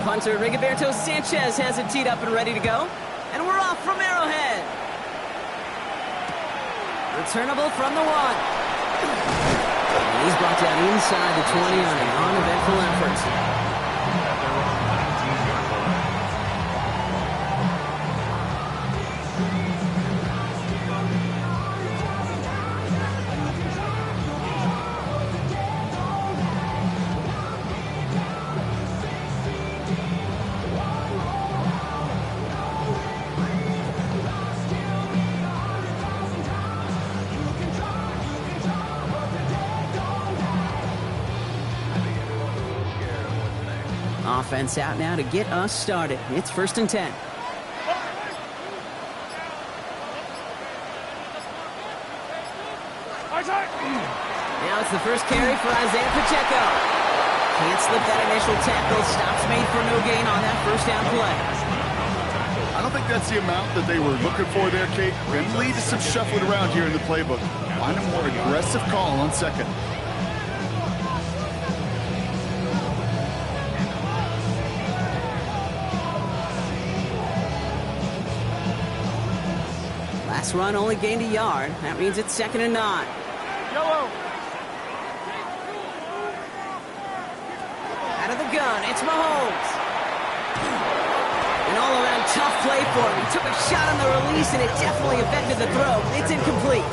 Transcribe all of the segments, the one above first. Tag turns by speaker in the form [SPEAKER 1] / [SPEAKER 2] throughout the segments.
[SPEAKER 1] Punter Rigoberto Sanchez has it teed up and ready to go. And we're off from Arrowhead. Returnable from the 1. And he's brought down inside the 20 on an uneventful effort. Offense out now to get us started. It's 1st and 10. Now it's the first carry for Isaiah Pacheco. Can't slip that initial tackle. Stops made for no gain on that first down play.
[SPEAKER 2] I don't think that's the amount that they were looking for there, Kate. And lead to some shuffling around here in the playbook. Find a more aggressive call on 2nd.
[SPEAKER 1] Last run only gained a yard. That means it's 2nd and 9.
[SPEAKER 3] Yellow.
[SPEAKER 1] Out of the gun, it's Mahomes. An all-around tough play for him. He took a shot on the release, and it definitely affected the throw. It's incomplete.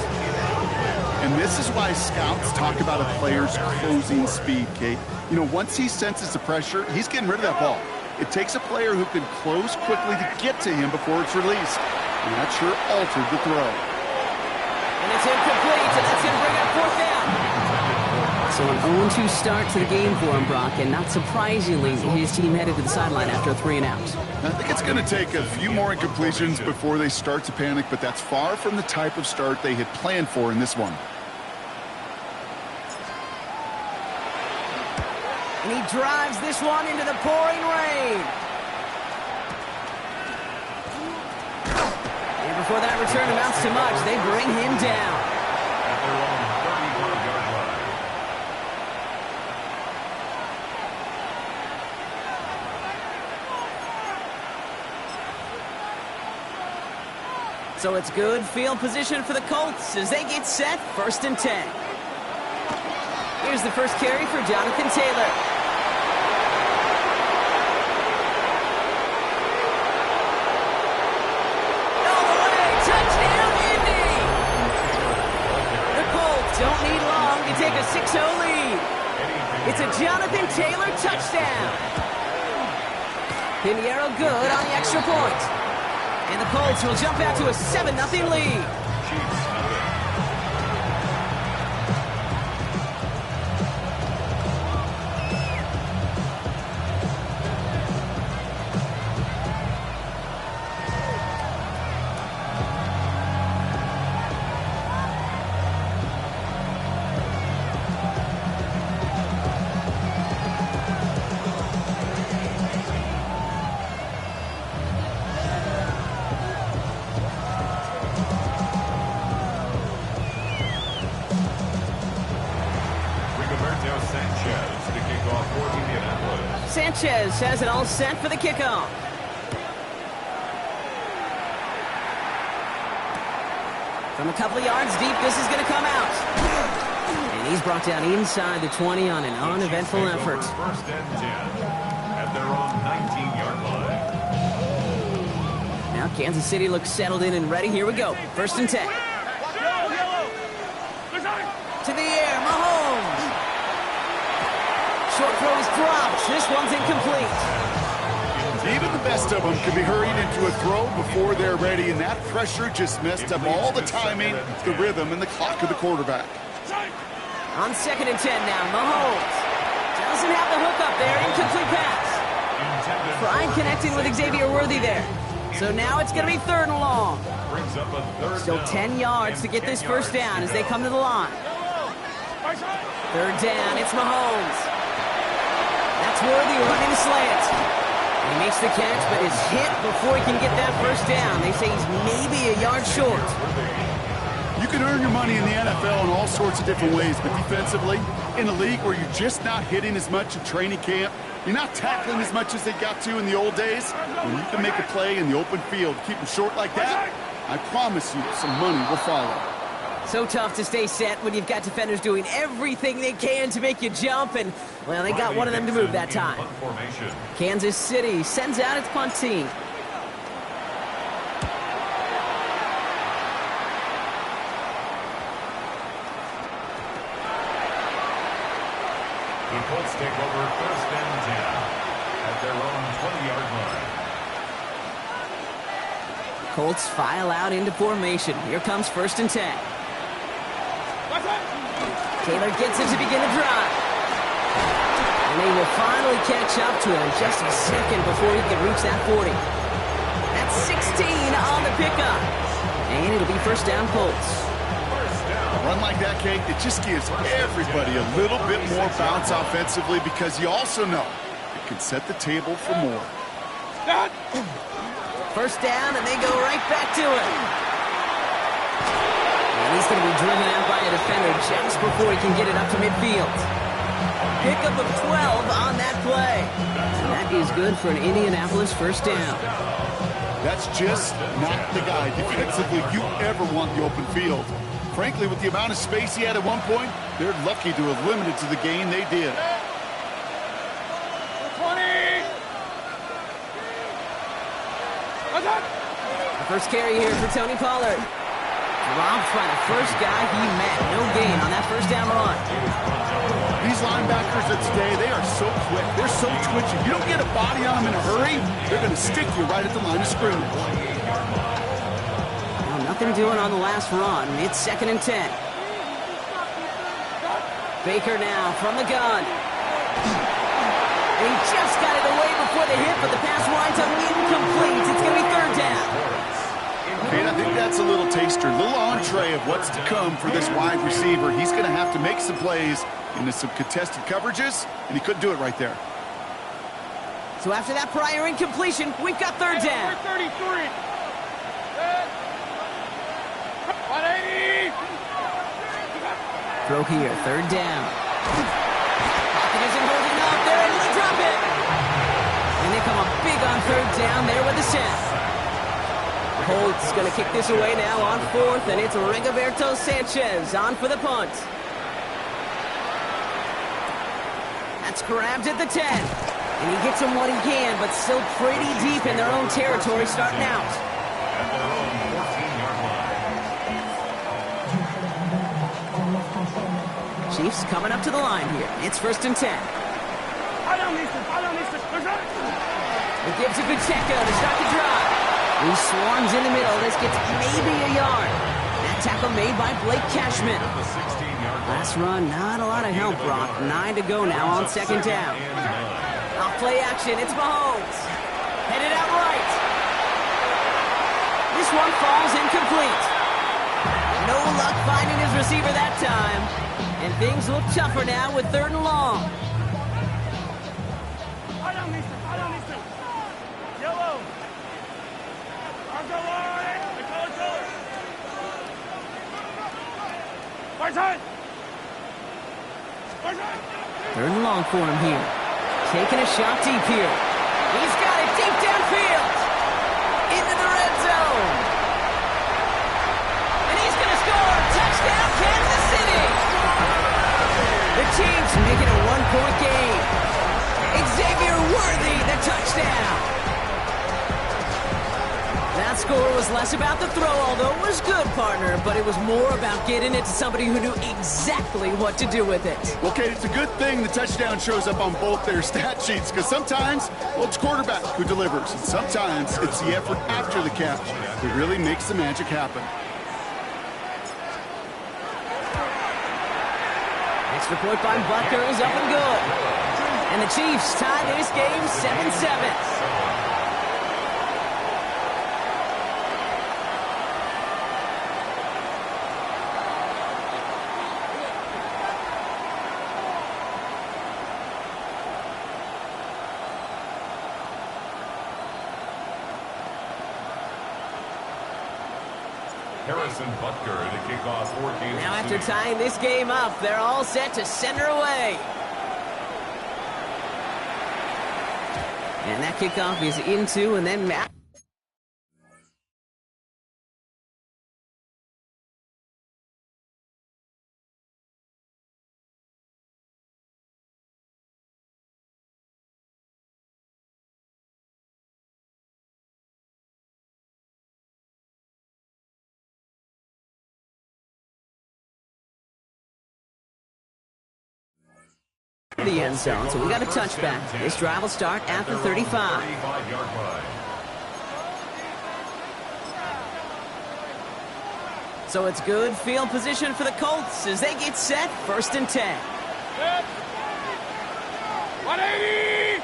[SPEAKER 2] And this is why scouts talk about a player's closing speed, Kate. You know, once he senses the pressure, he's getting rid of that ball. It takes a player who can close quickly to get to him before it's released. And that sure altered the throw.
[SPEAKER 1] And it's incomplete, and that's going to bring up 4th down. So an 0-2 start to the game for him, Brock, and not surprisingly, his team headed to the sideline after a 3-and-out.
[SPEAKER 2] I think it's going to take a few more incompletions before they start to panic, but that's far from the type of start they had planned for in this one.
[SPEAKER 1] And he drives this one into the pouring rain. And before that return amounts to much, they bring him down. So it's good field position for the Colts as they get set, 1st and 10. Here's the first carry for Jonathan Taylor. All the way, touchdown Indy! The Colts don't need long to take a 6-0 lead. It's a Jonathan Taylor touchdown. Pinheiro good on the extra point. And the Colts will jump out to a 7-0 lead. Sanchez has it all set for the kickoff. From a couple of yards deep, this is going to come out. And he's brought down inside the 20 on an uneventful effort.
[SPEAKER 3] 1st and 10 at their own 19-yard line.
[SPEAKER 1] Now Kansas City looks settled in and ready. Here we go. 1st and 10. To the air, Mahomes. Short throw is dropped. This one's incomplete.
[SPEAKER 2] Even the best of them can be hurried into a throw before they're ready, and that pressure just messed up all the timing, the rhythm, and the clock of the quarterback.
[SPEAKER 1] On 2nd and 10 now, Mahomes doesn't have the hook up there. Incomplete pass. Pride connecting with Xavier Worthy there. So now it's going to be 3rd and long. Still 10 yards to get this first down as they come to the line. 3rd down, it's Mahomes. That's Worthy running the slant. He makes the catch, but is hit before he can get that first down. They say he's maybe a yard short.
[SPEAKER 2] You can earn your money in the NFL in all sorts of different ways, but defensively, in a league where you're just not hitting as much in training camp, you're not tackling as much as they got to in the old days, when you can make a play in the open field, keep them short like that, I promise you some money will follow.
[SPEAKER 1] So tough to stay set when you've got defenders doing everything they can to make you jump, and, well, they got one of them to move that time. Kansas City sends out its punt team.
[SPEAKER 3] The Colts take over first and 10 at their own 20-yard line.
[SPEAKER 1] Colts file out into formation. Here comes first and 10. Taylor gets it to begin the drive. And they will finally catch up to him just a second before he can reach that 40. That's 16 on the pickup. And it'll be first down Colts.
[SPEAKER 2] A run like that, Kate, it just gives everybody a little bit more bounce offensively because you also know it can set the table for more.
[SPEAKER 1] First down, and they go right back to it. And he's going to be driven out by a defender just before he can get it up to midfield. Pickup of 12 on that play. And that is good for an Indianapolis first down.
[SPEAKER 2] That's just not the guy defensively you ever want in the open field. Frankly, with the amount of space he had at one point, they're lucky to have limited to the gain they did.
[SPEAKER 4] 20!
[SPEAKER 1] The first carry here for Tony Pollard. Dropped by the first guy he met. No gain on that first down run.
[SPEAKER 2] These linebackers of today, they are so quick. They're so twitchy. You don't get a body on them in a hurry, they're going to stick you right at the line of scrimmage.
[SPEAKER 1] Well, nothing doing on the last run. It's second and 10. Baker now from the gun. And he just got it away before the hit, but the pass winds up incomplete. It's going to be third down.
[SPEAKER 2] And I think that's a little taster, a little entree of what's to come for this wide receiver. He's going to have to make some plays into some contested coverages, and he couldn't do it right there.
[SPEAKER 1] So after that prior incompletion, we've got third down.
[SPEAKER 4] 33. 180.
[SPEAKER 1] Throw here, third down. Pocket isn't holding up. They're able to drop it. And they come up big on third down there with the set. Holt's going to kick this away now on fourth, and it's Rigoberto Sanchez on for the punt. That's grabbed at the 10. And he gets him what he can, but still pretty deep in their own territory starting out.
[SPEAKER 3] At their own 14-yard line.
[SPEAKER 1] Chiefs coming up to the line here. It's first and 10. It gives a good Pacheco to start the drive. He swarms in the middle. This gets maybe a yard. That tackle made by Blake Cashman. Last run, not a lot of help, Brock. 9 to go now on second down. Off play action, it's Mahomes. Headed out right. This one falls incomplete. No luck finding his receiver that time. And things look tougher now with third and long. Third and long for him here. Taking a shot deep here. He's got it deep downfield. Into the red zone. And he's going to score. Touchdown, Kansas City. The Chiefs make it a one-point game. Xavier Worthy, the touchdown. That score was less about the throw, although it was good, partner, but it was more about getting it to somebody who knew exactly what to do with it.
[SPEAKER 2] Well, Kate, it's a good thing the touchdown shows up on both their stat sheets, because sometimes, well, it's quarterback who delivers, and sometimes it's the effort after the catch that really makes the magic happen.
[SPEAKER 1] Extra point by Butker is up and good. And the Chiefs tie this game 7-7.
[SPEAKER 3] Harrison Butker to kick off for Kansas
[SPEAKER 1] Now after
[SPEAKER 3] City.
[SPEAKER 1] tying this game up, they're all set to send her away. And that kickoff is into and then Matt. The end zone, so we got a touchback. This drive will start at the 35.
[SPEAKER 3] 35-yard line.
[SPEAKER 1] So it's good field position for the Colts as they get set, 1st and 10.
[SPEAKER 4] 180!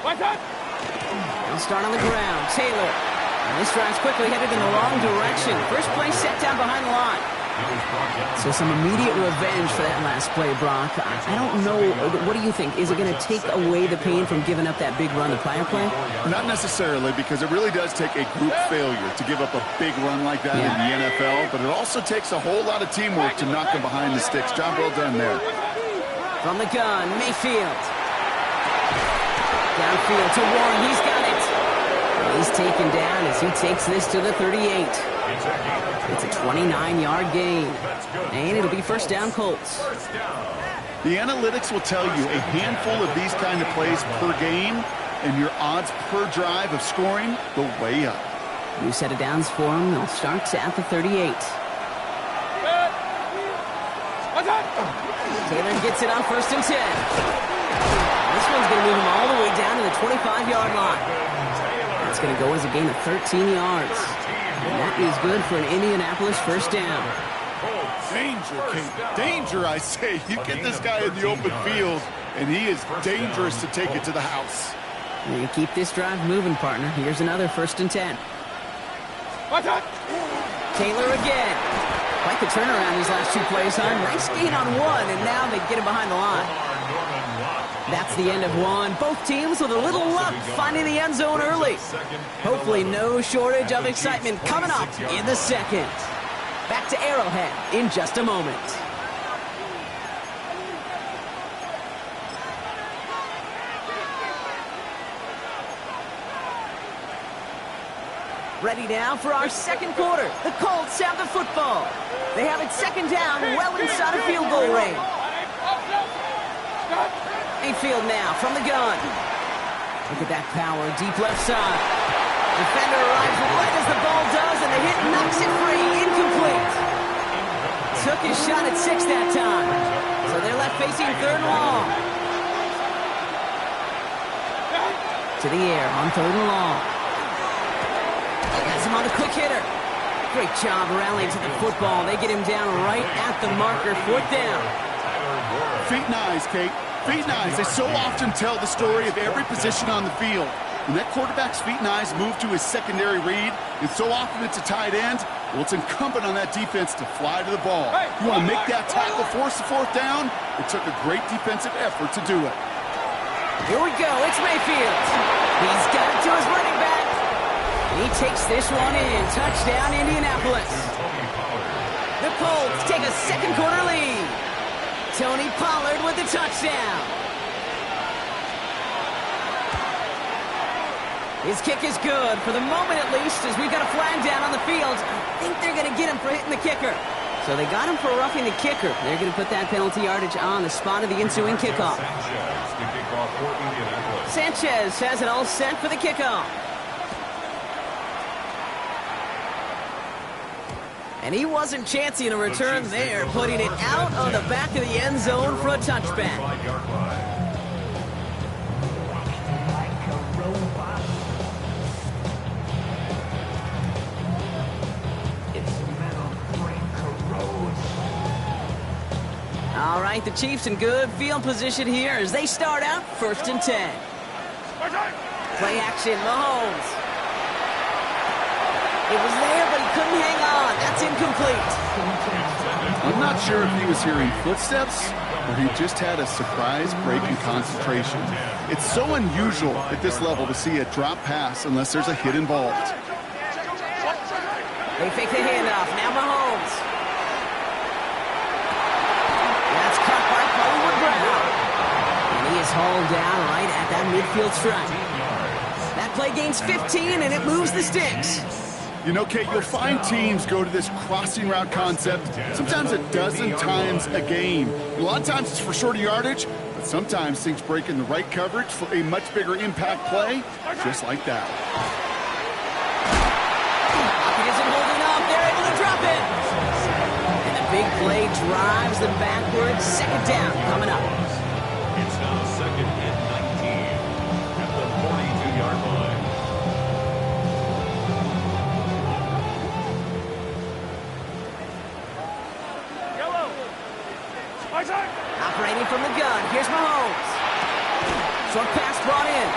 [SPEAKER 4] What's up?
[SPEAKER 1] They'll start on the ground. Taylor. And this drive's quickly headed in the wrong direction. First play set down behind the line. So some immediate revenge for that last play, Brock. I don't know. What do you think? Is it going to take away the pain from giving up that big run the prior play?
[SPEAKER 2] Not necessarily, because it really does take a group failure to give up a big run like that in the NFL, but it also takes a whole lot of teamwork to knock them behind the sticks. Job well done there.
[SPEAKER 1] From the gun, Mayfield. Downfield to Warren. He's got it. He's taken down as he takes this to the 38. It's a 29-yard gain. And it'll be first down, Colts.
[SPEAKER 2] The analytics will tell you a handful of these kind of plays per game, and your odds per drive of scoring go way up.
[SPEAKER 1] New set of downs for him. They'll start at the 38. Taylor gets it on 1st and 10. This one's going to move him all the way down to the 25-yard line. That's going to go as a gain of 13 yards. And that is good for an Indianapolis first down.
[SPEAKER 2] Danger, Kate. Danger, I say. You get this guy in the open field, and he is dangerous to take it to the house.
[SPEAKER 1] You keep this drive moving, partner. Here's another 1st and 10. Taylor again. Quite the turnaround these last 2 plays, huh? Nice gain on 1, and now they get him behind the line. That's the end of 1. Both teams with a little luck finding the end zone early. Hopefully no shortage of excitement coming up in the second. Back to Arrowhead in just a moment. Ready now for our second quarter. The Colts have the football. They have it second down, well inside of field goal range. Mayfield now from the gun. Look at that power, deep left side. Defender arrives right as the ball does, and the hit knocks it free, incomplete. Took his shot at 6 that time. So they're left facing 3rd and long. To the air on 3rd and long. Has him on the quick hitter. Great job rallying to the football. They get him down right at the marker, 4th down.
[SPEAKER 2] Feet and eyes, Kate. Feet and eyes. They so often tell the story of every position on the field. When that quarterback's feet and eyes move to his secondary read, and so often it's a tight end, well, it's incumbent on that defense to fly to the ball. You want to make that tackle, force the 4th down? It took a great defensive effort to do it.
[SPEAKER 1] Here we go. It's Mayfield. He's got it to his running back. He takes this one in. Touchdown, Indianapolis. The Colts take a second quarter lead. Tony Pollard with the touchdown. His kick is good, for the moment at least, as we've got a flag down on the field. I think they're going to get him for hitting the kicker. So they got him for roughing the kicker. They're going to put that penalty yardage on the spot of the ensuing kickoff. Sanchez has it all set for the kickoff. And he wasn't chancing a return there, putting it out on the back of the end zone for a touchback. All right, the Chiefs in good field position here as they start out 1st and 10. Play action, Mahomes. It was there, but he couldn't hang on. That's incomplete.
[SPEAKER 2] I'm not sure if he was hearing footsteps where he just had a surprise break in concentration. It's so unusual at this level to see a drop pass unless there's a hit involved.
[SPEAKER 1] They fake the handoff. Now Mahomes. That's caught by Hollywood Brown. And he is hauled down right at that midfield stripe. That play gains 15, and it moves the sticks.
[SPEAKER 2] You know, Kate, you'll find teams go to this crossing route concept sometimes a dozen times a game. A lot of times it's for shorter yardage, but sometimes things break in the right coverage for a much bigger impact play, just like that.
[SPEAKER 1] Pocket isn't holding up. They're able to drop it. And the big play drives them backwards. Second down coming up.
[SPEAKER 3] It's now second and 19 at the 42-yard line.
[SPEAKER 1] Operating from the gun. Here's Mahomes. Short pass brought in.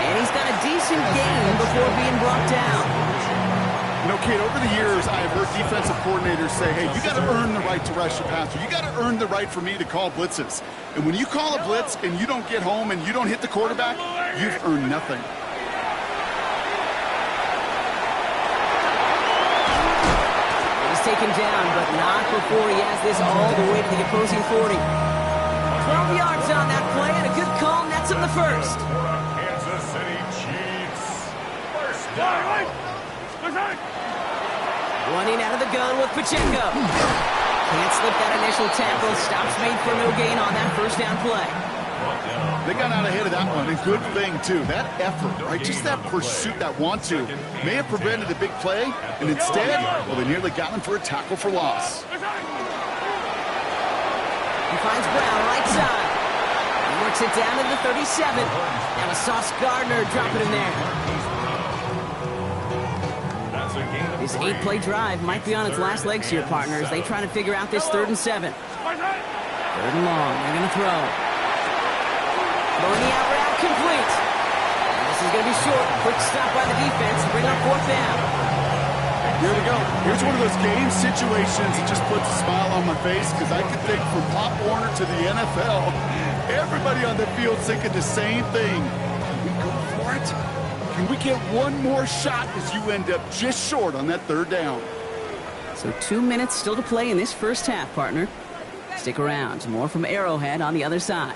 [SPEAKER 1] And he's got a decent gain before being brought down.
[SPEAKER 2] You know, Kate, over the years, I have heard defensive coordinators say, hey, you got to earn the right to rush your passer. You got to earn the right for me to call blitzes. And when you call a blitz and you don't get home and you don't hit the quarterback, you've earned nothing.
[SPEAKER 1] He's taken down, but not before he has this all the way to the opposing 40. 12 yards on that play, and a good call nets him the first.
[SPEAKER 3] Kansas City Chiefs. First down.
[SPEAKER 1] Running out of the gun with Pacheco. Can't slip that initial tackle. Stops made for no gain on that first down play.
[SPEAKER 2] They got out ahead of that one, and good thing, too. That effort, right, just that pursuit, that want-to, may have prevented the big play, and instead, well, they nearly got him for a tackle for loss.
[SPEAKER 1] He finds Brown right side. He works it down to the 37. Now a Sauce Gardner dropping him there. This 8-play drive might be on its last legs here, partners. They try to figure out this 3rd and 7. 3rd and long. They're going to throw. Throwing the out route complete. And this is going to be short. Quick stop by the defense to bring up 4th down.
[SPEAKER 2] Here we go. Here's one of those game situations that just puts a smile on my face because I can think from Pop Warner to the NFL, everybody on the field thinking the same thing. Can we go for it? Can we get one more shot as you end up just short on that 3rd down?
[SPEAKER 1] So 2 minutes still to play in this first half, partner. Stick around. More from Arrowhead on the other side.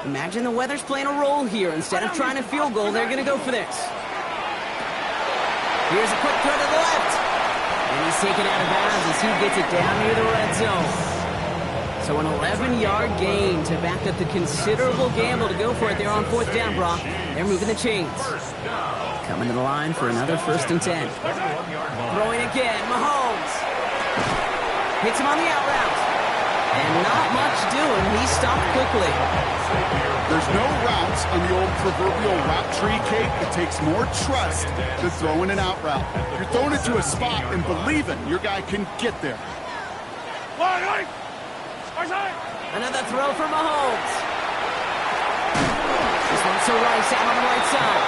[SPEAKER 1] Imagine the weather's playing a role here. Instead of trying a field goal, they're going to go for this. Here's a quick throw to the left. And he's taken out of bounds as he gets it down near the red zone. So an 11-yard gain to back up the considerable gamble to go for it there on 4th down, Brock. They're moving the chains. Coming to the line for another 1st and 10. Throwing again, Mahomes. Hits him on the out route. And not much doing. He stopped quickly.
[SPEAKER 2] There's no routes on the old proverbial route tree, Kate. It takes more trust than throwing an out route. You're throwing it to a spot and believing your guy can get there.
[SPEAKER 1] Another throw for Mahomes. This one's to Rice out on the right side.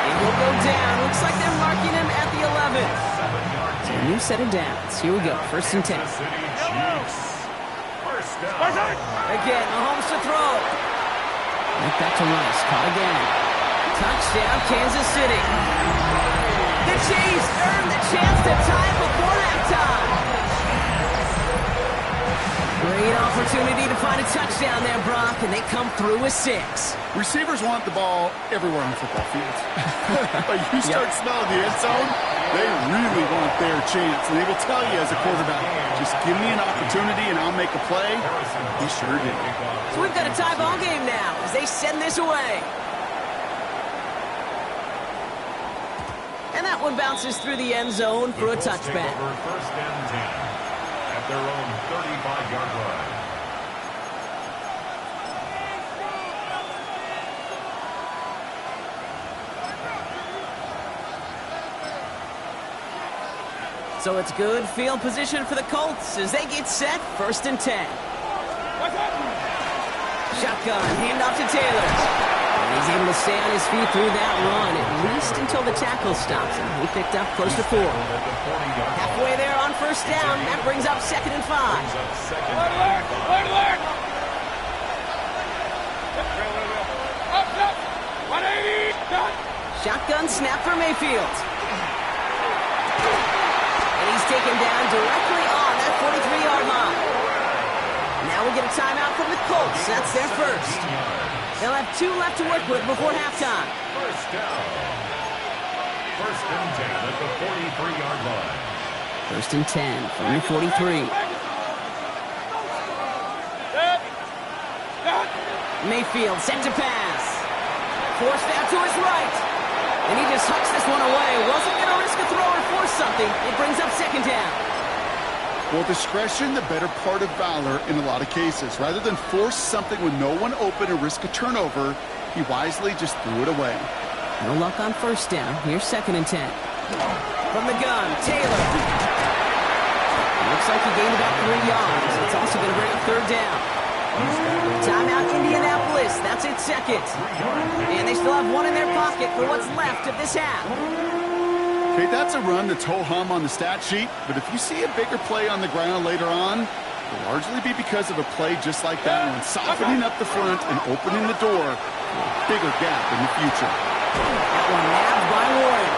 [SPEAKER 1] And he'll go down. Looks like they're marking him at the 11. So a new set of downs. Here we go. 1st and 10. Again, Mahomes to throw. Right back to Rice. Caught again. Touchdown, Kansas City. The Chiefs earned the chance to tie it before halftime. Great opportunity to find a touchdown there, Brock, and they come through with 6.
[SPEAKER 2] Receivers want the ball everywhere on the football field. But you start smelling the end zone, they really want their chance. And they will tell you as a quarterback, just give me an opportunity and I'll make a play. He sure did.
[SPEAKER 1] So we've got a tie ball game now as they send this away. And that one bounces through the end zone for a touchback.
[SPEAKER 3] 1st and 10 at their own 35-yard line.
[SPEAKER 1] So it's good field position for the Colts as they get set. 1st and 10. Shotgun, handoff to Taylor. And he's able to stay on his feet through that run, at least until the tackle stops him. He picked up close to 4. Halfway there on 1st down. That brings up 2nd and 5. Shotgun snap for Mayfield. And he's taken down directly on that 43-yard line. Now we get a timeout from the Colts. That's their first. They'll have 2 left to work with before halftime.
[SPEAKER 3] First down. First and 10 at the 43-yard line.
[SPEAKER 1] First and 10 from the 43. Mayfield set to pass. Forced out to his right. And he just hucks this one away. Wasn't going to risk a throw or force something. It brings up second down.
[SPEAKER 2] Well, discretion, the better part of valor in a lot of cases. Rather than force something with no one open and risk a turnover, he wisely just threw it away.
[SPEAKER 1] No luck on first down. Here's second and 10. From the gun, Taylor. Looks like he gained about 3 yards. It's also going to bring up third down. Timeout Indianapolis. That's its second. And they still have 1 in their pocket for what's left of this half.
[SPEAKER 2] Okay, that's a run that's ho-hum on the stat sheet, but if you see a bigger play on the ground later on, it'll largely be because of a play just like that one, softening up the front and opening the door for a bigger gap in the future.
[SPEAKER 1] That one nabbed by Warren.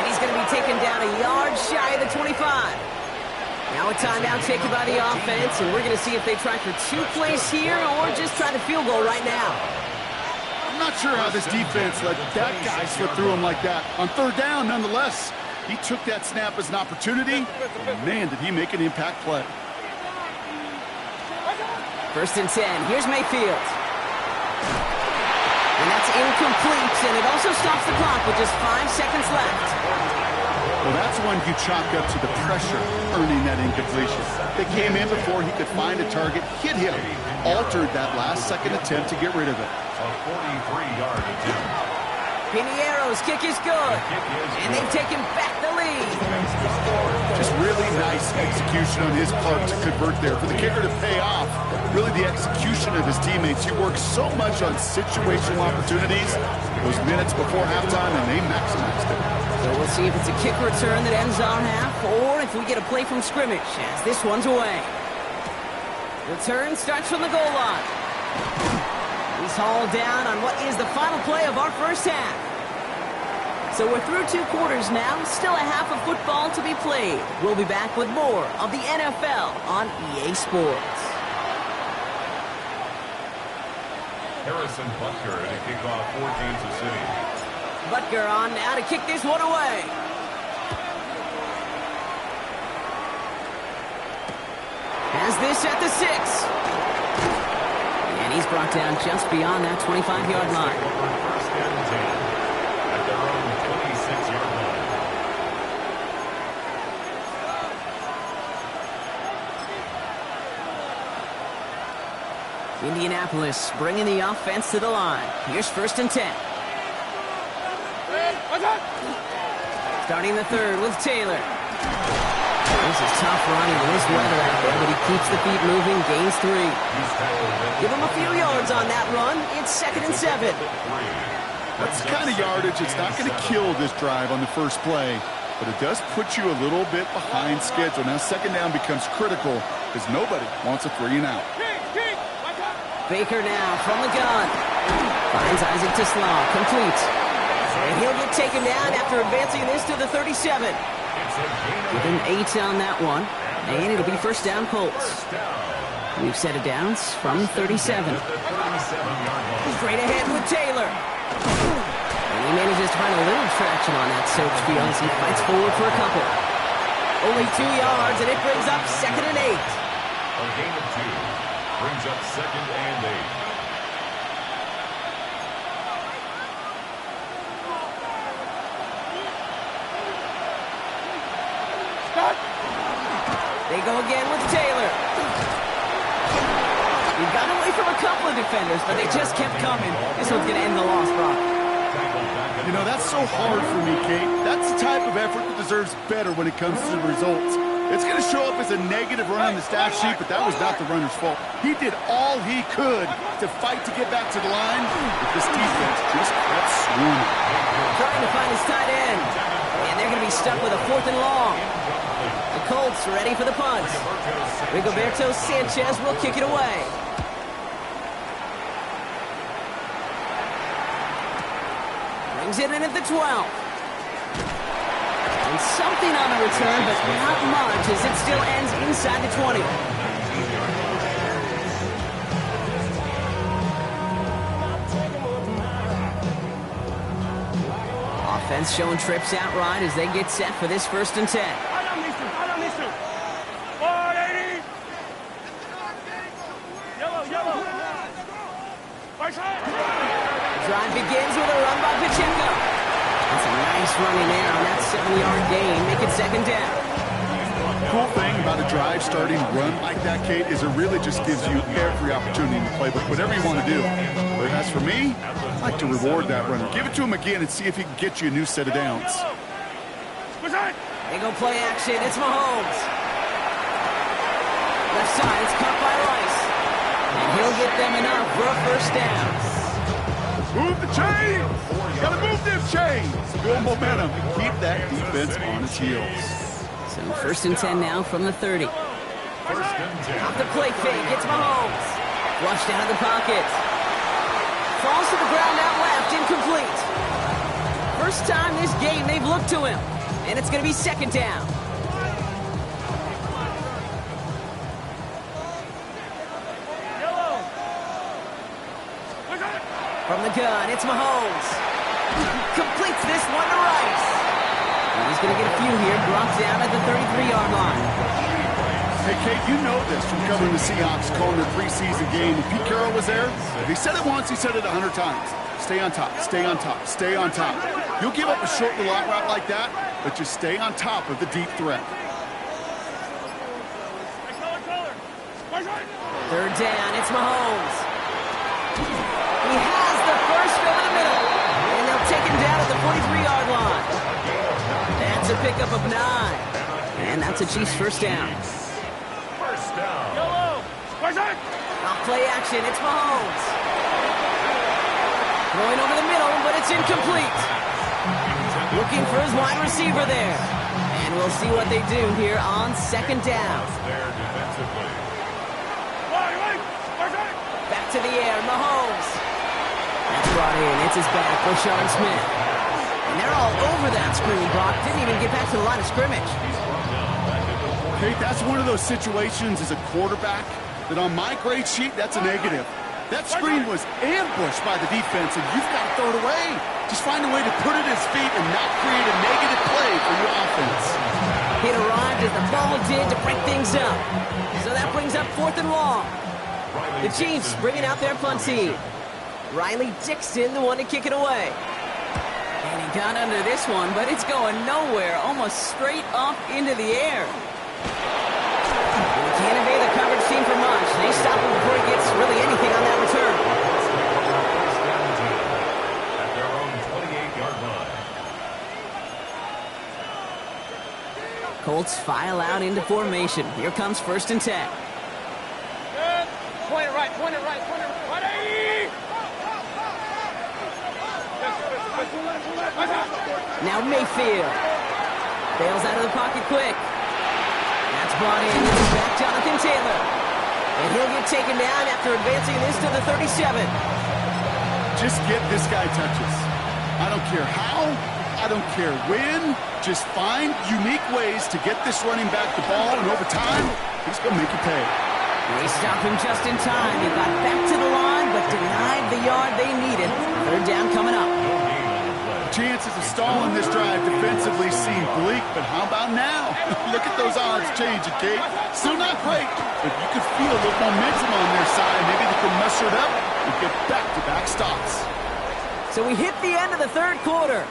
[SPEAKER 1] And he's going to be taken down a yard shy of the 25. Now a timeout taken by the offense, and we're going to see if they try for 2 plays here or just try the field goal right now.
[SPEAKER 2] I'm not sure how this defense let that guy slip through him like that. On third down, nonetheless, he took that snap as an opportunity, and man, did he make an impact play.
[SPEAKER 1] First and 10. Here's Mayfield. And that's incomplete, and it also stops the clock with just 5 seconds left.
[SPEAKER 2] Well, that's one you chalk up to the pressure earning that incompletion. They came in before he could find a target, hit him, altered that last-second attempt to get rid of it.
[SPEAKER 3] A 43-yard attempt.
[SPEAKER 1] Pinheiro's kick is good, and they've taken back the lead.
[SPEAKER 2] Just really nice execution on his part to convert there. For the kicker to pay off, really the execution of his teammates. He works so much on situational opportunities, those minutes before halftime, and they maximized it.
[SPEAKER 1] So we'll see if it's a kick return that ends our half, or if we get a play from scrimmage, as this one's away. Return starts from the goal line. He's hauled down on what is the final play of our first half. So we're through 2 quarters now, still a half of football to be played. We'll be back with more of the NFL on EA Sports.
[SPEAKER 3] Harrison Butker to kick off for Kansas City.
[SPEAKER 1] Butker on now to kick this one away. Has this at the 6. And he's brought down just beyond that 25-yard line.
[SPEAKER 3] First and 10 at their own 26-yard line.
[SPEAKER 1] Indianapolis bringing the offense to the line. Here's first and 10. Starting the third with Taylor. This is tough running in this weather out there, but he keeps the feet moving, gains 3. Give him a few yards on that run. It's second and 7.
[SPEAKER 2] That's the kind of yardage it's not going to kill this drive on the first play, but it does put you a little bit behind schedule. Now second down becomes critical because nobody wants a 3 and out.
[SPEAKER 1] Baker now from the gun. Finds Isaac Tisslaw, complete. And he'll get taken down after advancing this to the 37. Give him 8 on that one. And it'll be first down Colts. We've set it downs from 37. Straight ahead with Taylor. And he manages to find a little traction on that search field as he fights forward for a couple. Only 2 yards, and it brings up second and 8.
[SPEAKER 3] A gain of 2 brings up second and 8.
[SPEAKER 1] They go again with Taylor. He got away from a couple of defenders, but they just kept coming. This one's going to end the loss, Brock.
[SPEAKER 2] You know, that's so hard for me, Kate. That's the type of effort that deserves better when it comes to the results. It's going to show up as a negative run on the stat sheet, but that was not the runner's fault. He did all he could to fight to get back to the line, but this defense just kept swooning.
[SPEAKER 1] Trying to find his tight end. And they're going to be stuck with a 4th and long. The Colts ready for the punt. Rigoberto Sanchez will kick it away. Brings it in at the 12. And something on the return, but not much as it still ends inside the 20. Offense showing trips out right as they get set for this 1st and 10. Drive begins with a run by Pacheco. That's a nice running there on that 7-yard gain. Make it 2nd down.
[SPEAKER 2] Cool thing about a drive starting run like that, Kate, is it really just gives you every opportunity in the playbook, whatever you want to do. But as for me, I like to reward that runner. Give it to him again and see if he can get you a new set of downs.
[SPEAKER 1] They go play action. It's Mahomes. Left side, it's caught by Rice. And he'll get them enough for a 1st down.
[SPEAKER 2] Move the chains! Gotta move them chains! Build momentum and keep that defense on its heels.
[SPEAKER 1] So 1st and 10 now from the 30. Off the play fake, it's Mahomes. Flushed out of the pocket. Falls to the ground out left, incomplete. First time this game they've looked to him. And it's going to be 2nd down. From the gun, it's Mahomes. Completes this one to Rice. And he's going to get a few here, brought down at the 33-yard line.
[SPEAKER 2] Hey, Kate, you know this from covering the Seahawks, calling their preseason game. When Pete Carroll was there, if he said it once, he said it 100 times. Stay on top, stay on top, stay on top. You'll give up a short and long route like that, but just stay on top of the deep threat.
[SPEAKER 1] 3rd down, it's Mahomes. He has the first over the middle. And they'll take him down at the 43-yard line. That's a pickup of 9. And that's a Chiefs 1st down. Off play action, it's Mahomes. Throwing over the middle, but it's incomplete. Looking for his wide receiver there. And we'll see what they do here on 2nd down. Back to the air, Mahomes. That's brought in. It's his back, Rashard Smith. And they're all over that screen, Brock. Didn't even get back to the line of scrimmage.
[SPEAKER 2] Kate, that's one of those situations as a quarterback that on my grade sheet, that's a negative. That screen was ambushed by the defense, and you've got to throw it away. Just find a way to put it at his feet and not create a negative play for your offense.
[SPEAKER 1] It arrived as the bubble did to break things up. So that brings up 4th and long. The Chiefs bringing out their punt team. Riley Dixon, the one to kick it away. And he got under this one, but it's going nowhere, almost straight up into the air. And he can't evade the coverage team for much. They stop him before he gets really anything on that return.
[SPEAKER 3] At their own 28-yard line.
[SPEAKER 1] Colts file out into formation. Here comes 1st and 10.
[SPEAKER 4] Point it right, point it right, point it right. 180!
[SPEAKER 1] Now Mayfield. Bails out of the pocket quick. That's brought in. This is back Jonathan Taylor. And he'll get taken down after advancing this to the 37.
[SPEAKER 2] Just get this guy touches. I don't care how, I don't care when. Just find unique ways to get this running back the ball, and over time, he's going to make you pay.
[SPEAKER 1] They stopped him just in time. He got back to the line, but denied the yard they needed. 3rd down coming up.
[SPEAKER 2] Chances of stalling this drive defensively seem bleak, but how about now? Look at those odds changing, Kate. Still not great, but you can feel a little momentum on their side. Maybe they can muster it up and get back-to-back stops.
[SPEAKER 1] So we hit the end of the 3rd quarter.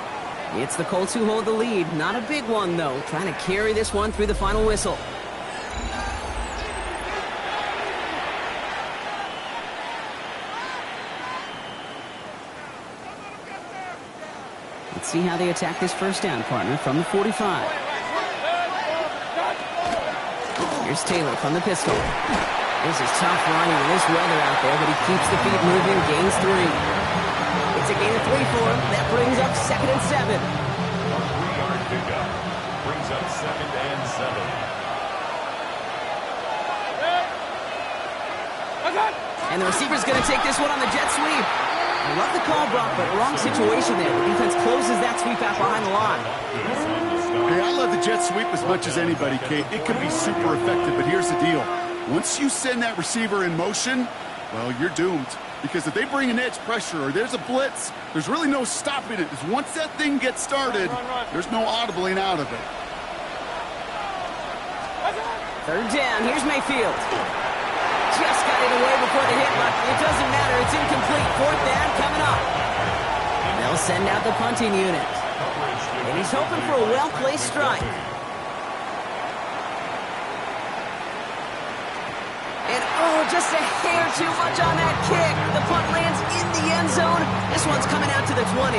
[SPEAKER 1] It's the Colts who hold the lead. Not a big one, though. Trying to carry this one through the final whistle. Let's see how they attack this 1st down, partner, from the 45. Here's Taylor from the pistol. This is tough running in this weather out there, but he keeps the feet moving, gains 3. It's a gain of 3 for him. That brings up 2nd and 7.
[SPEAKER 3] 3-yard pickup brings up 2nd and 7.
[SPEAKER 1] And the receiver's going to take this one on the jet sweep. I love the call, Brock, but wrong situation there. The defense closes that sweep out behind the line.
[SPEAKER 2] Hey, I love the jet sweep as much as anybody, Kate. It can be super effective, but here's the deal. Once you send that receiver in motion, well, you're doomed. Because if they bring an edge pressure or there's a blitz, there's really no stopping it. Because once that thing gets started, there's no audibling out of it.
[SPEAKER 1] Third down, here's Mayfield. Just got it away before the hit, but it doesn't matter. It's incomplete. Fourth down coming up. They'll send out the punting unit. And he's hoping for a well-placed strike. And, oh, just a hair too much on that kick. The punt lands in the end zone. This one's coming out to the 20.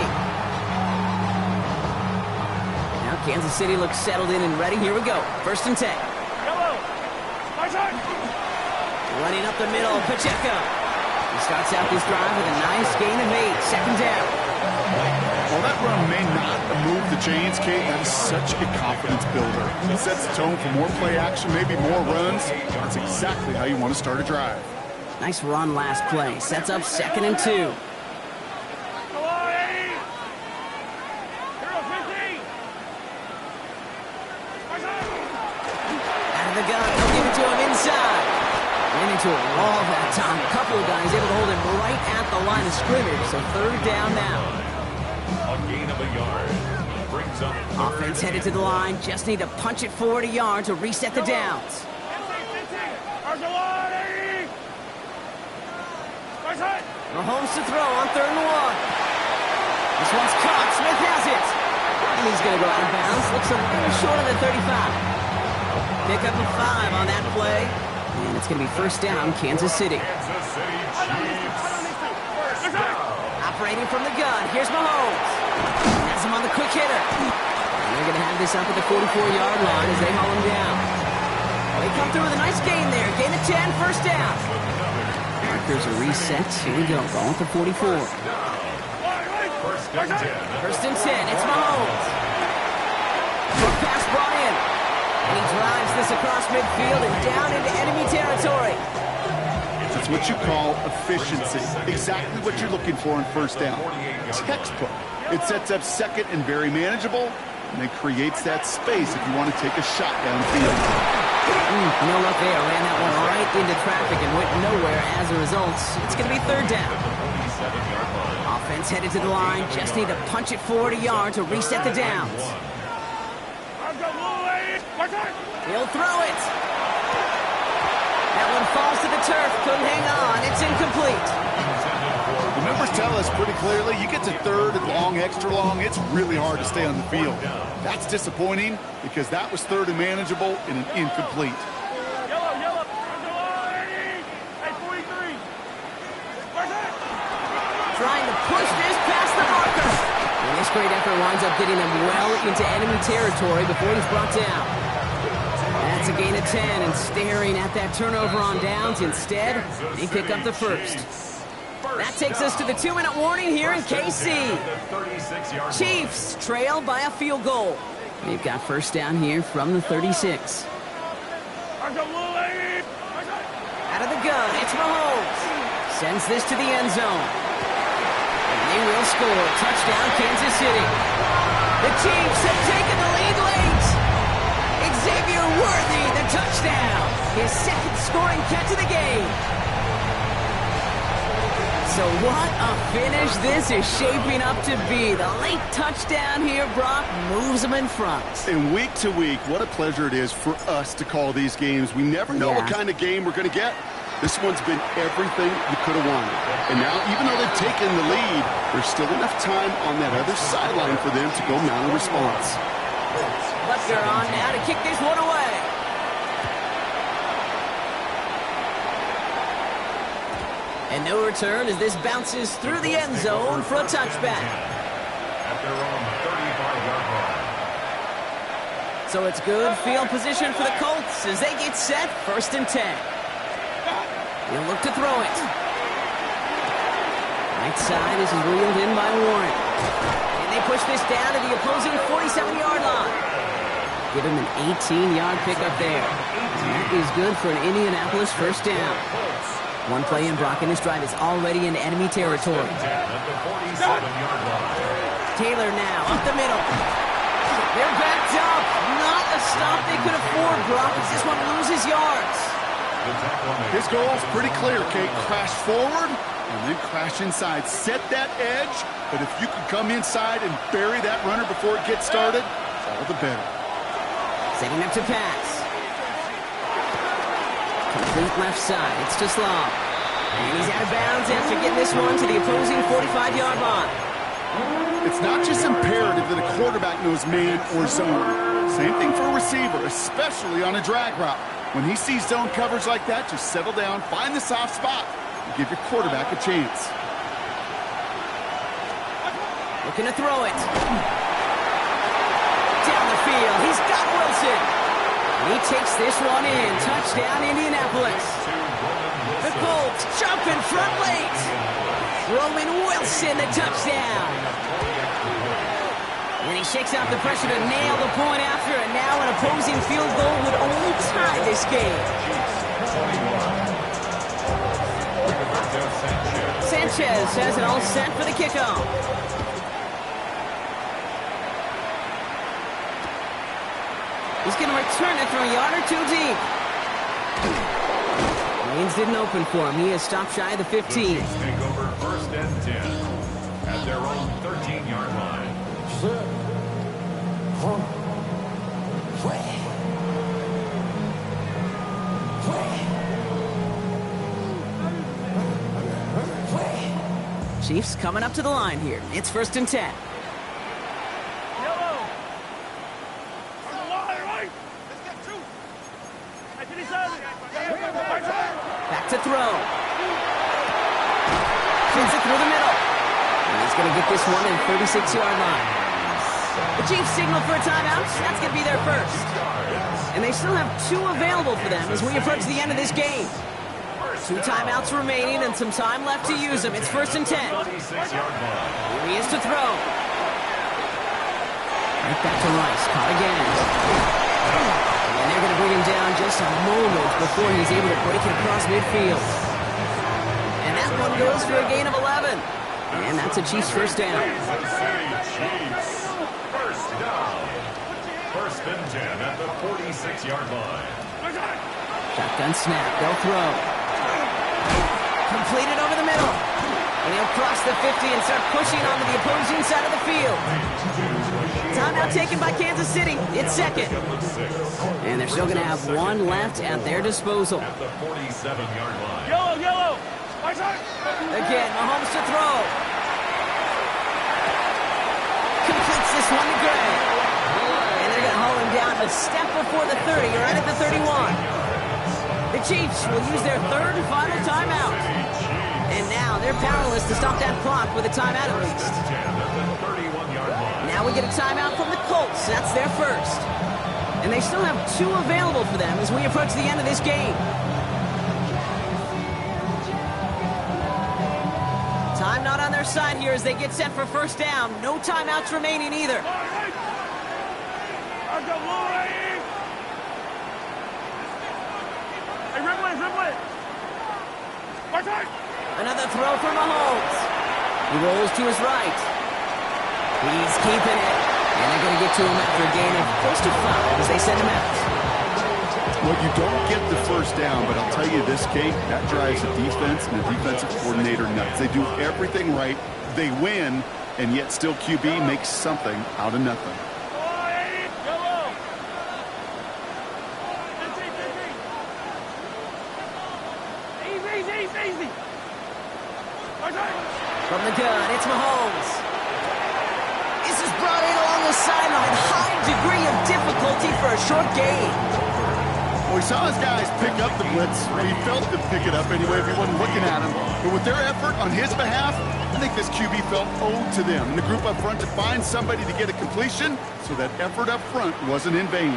[SPEAKER 1] Now Kansas City looks settled in and ready. Here we go. First and 10. Running up the middle, Pacheco. He starts out this drive with a nice gain of 8. Second down.
[SPEAKER 2] Well, that run may not move the chains, Kate. That is such a confidence builder. It sets the tone for more play action, maybe more runs. That's exactly how you want to start a drive.
[SPEAKER 1] Nice run last play. Sets up second and 2. Out of the gun, they'll give it to him inside. Ran into a wall that time. A couple of guys able to hold him right at the line of scrimmage. So third down now.
[SPEAKER 3] A gain of a yard. Brings up
[SPEAKER 1] Offense headed to the line. Just need to punch it forward a yard to reset the downs. Mahomes to throw on third and 1. This one's caught. Smith has it. And he's going to go out of bounds. Looks a little short of the 35. Pick up a 5 on that play. And it's going to be first down, Kansas City.
[SPEAKER 3] Kansas City Chiefs.
[SPEAKER 1] Operating from the gun. Here's Mahomes. Has him on the quick hitter. And they're going to have this up at the 44-yard line as they haul him down. They come through with a nice gain there. Gain of 10, first down. Markers are reset. Here we go. Ball at the 44. First and 10. It's Mahomes. Short pass brought in. And he drives this across midfield and down into enemy territory.
[SPEAKER 2] That's what you call efficiency. Exactly what you're looking for in first down. Textbook. It sets up second and very manageable, and then creates that space if you want to take a shot downfield.
[SPEAKER 1] No luck there. Ran that one right into traffic and went nowhere as a result. It's going to be third down. Offense headed to the line. Just need to punch it forward a yard to reset the downs. He'll throw it. That one falls to the turf. Couldn't hang on. It's incomplete.
[SPEAKER 2] The numbers tell us pretty clearly, you get to third and long, extra long, it's really hard to stay on the field. That's disappointing because that was third and manageable and an incomplete.
[SPEAKER 1] Trying to push this past the marker. And this great effort winds up getting him well into enemy territory before he's brought down. That's a gain of 10, and staring at that turnover on downs. Instead, they pick up the first. That takes us to the 2-minute warning here in KC. Chiefs trail by a field goal. They've got first down here from the 36. Out of the gun, it's Mahomes. Sends this to the end zone. And they will score. Touchdown, Kansas City. The Chiefs have taken the lead late. Xavier Worthy, the touchdown. His second scoring catch of the game. So what a finish this is shaping up to be. The late touchdown here, Brock, moves them in front.
[SPEAKER 2] And week to week, what a pleasure it is for us to call these games. We never know what kind of game we're going to get. This one's been everything you could have wanted. And now, even though they've taken the lead, there's still enough time on that other sideline for them to go mount a response.
[SPEAKER 1] Butker on now to kick this one away. And no return as this bounces through the end zone for a touchback.
[SPEAKER 3] At their own 35-yard line.
[SPEAKER 1] So it's good field position for the Colts as they get set, first and 10. He'll look to throw it. Right side, this is reeled in by Warren. And they push this down to the opposing 47-yard line. Give him an 18-yard pickup there. And that is good for an Indianapolis first down. One play in, Brock, and his drive is already in enemy territory.
[SPEAKER 3] At the 47-yard line.
[SPEAKER 1] Taylor now, up the middle. They're backed up. Not a stop they could afford, Brock, as this one loses yards.
[SPEAKER 2] His goal is pretty clear, Kate. Crash forward and then crash inside. Set that edge, but if you can come inside and bury that runner before it gets started, all the better.
[SPEAKER 1] Setting up to pass. Complete left side. It's to Slav. And he's out of bounds after getting this one to the opposing 45-yard line.
[SPEAKER 2] It's not just imperative that a quarterback knows man or zone. Same thing for a receiver, especially on a drag route. When he sees zone coverage like that, just settle down, find the soft spot, and give your quarterback a chance.
[SPEAKER 1] Looking to throw it. Down the field. He's got Wilson. And he takes this one in. Touchdown, Indianapolis. The Colts jump in front late. Roman Wilson, the touchdown. And he shakes out the pressure to nail the point after, and now an opposing field goal would only tie this game. Sanchez has it all set for the kickoff. He's going to return it from a yard or two deep. Lanes didn't open for him. He has stopped shy of the 15.
[SPEAKER 3] Take over 1st and 10 at their own 13-yard line.
[SPEAKER 1] Chiefs coming up to the line here. It's 1st and 10. Back to throw. Shoots it through the middle. And he's going to get this one in 36-yard line. The Chiefs signal for a timeout. That's going to be their first. And they still have 2 available for them as we approach the end of this game. 2 timeouts remaining and some time left to use them. It's 1st and 10. Here he is to throw. Right back to Rice. Caught again. And they're going to bring him down just a moment before he's able to break it across midfield. And that one goes for a gain of 11. And that's a Chiefs first down.
[SPEAKER 3] First down. 1st and 10 at the 46-yard line.
[SPEAKER 1] Shotgun snap. They'll throw. Completed over the middle. And he'll cross the 50 and start pushing onto the opposing side of the field. Timeout taken by Kansas City. It's 2nd. And they're still going to have 1 left at their disposal.
[SPEAKER 3] At the 47-yard line.
[SPEAKER 4] Yellow.
[SPEAKER 1] Again, Mahomes to throw. Completes this one to Gray. And they're going to haul him down a step before the 30, right at the 31. The Chiefs will use their 3rd and final timeout. And now they're powerless to stop that clock with a timeout at least. Now we get a timeout from the Colts. That's their first. And they still have 2 available for them as we approach the end of this game. Time not on their side here as they get set for first down. No timeouts remaining either. Another throw for Mahomes. He rolls to his right. He's keeping it. And they're going to get to him after a gain of close to 5 as they send him out.
[SPEAKER 2] Well, you don't get the first down, but I'll tell you this, Kate, that drives a defense and a defensive coordinator nuts. They do everything right. They win, and yet still QB makes something out of nothing.
[SPEAKER 1] From the gun, it's Mahomes. This is brought in along the sideline. High degree of difficulty for a short gain.
[SPEAKER 2] Well, we saw his guys pick up the blitz. He felt them pick it up anyway if he wasn't looking at him. But with their effort on his behalf, I think this QB felt owed to them. And the group up front to find somebody to get a completion, so that effort up front wasn't in vain.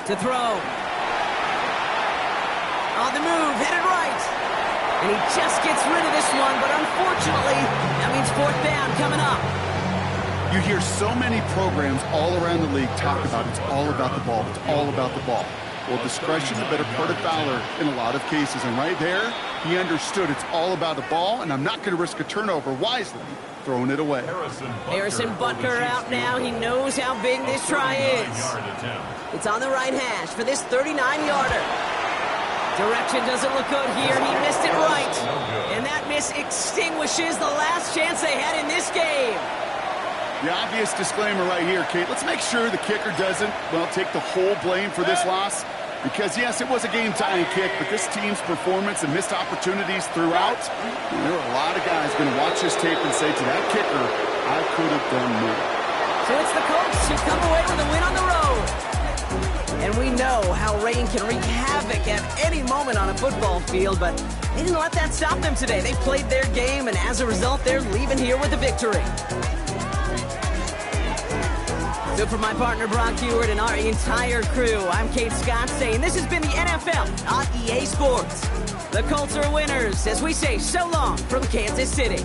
[SPEAKER 1] To throw. On the move, hit it right. And he just gets rid of this one, but unfortunately, that means 4th down coming up.
[SPEAKER 2] You hear so many programs all around the league talk about it's all about the ball. It's all about the ball. Well, discretion's a better part of valor in a lot of cases. And right there, he understood it's all about the ball, and I'm not going to risk a turnover wisely, throwing it away.
[SPEAKER 1] Harrison Butker out now. He knows how big this try is. It's on the right hash for this 39-yarder. Direction doesn't look good here. He missed it right. And that miss extinguishes the last chance they had in this game.
[SPEAKER 2] The obvious disclaimer right here, Kate. Let's make sure the kicker doesn't, well, take the whole blame for this loss. Because, yes, it was a game-tying kick, but this team's performance and missed opportunities throughout, there are a lot of guys going to watch this tape and say to that kicker, I could have done more.
[SPEAKER 1] So it's the Colts who come away with a win on the road. And we know how rain can wreak havoc at any moment on a football field, but they didn't let that stop them today. They played their game, and as a result, they're leaving here with a victory. So for my partner, Brock Hewitt, and our entire crew, I'm Kate Scott saying this has been the NFL on EA Sports. The Colts are winners as we say so long from Kansas City.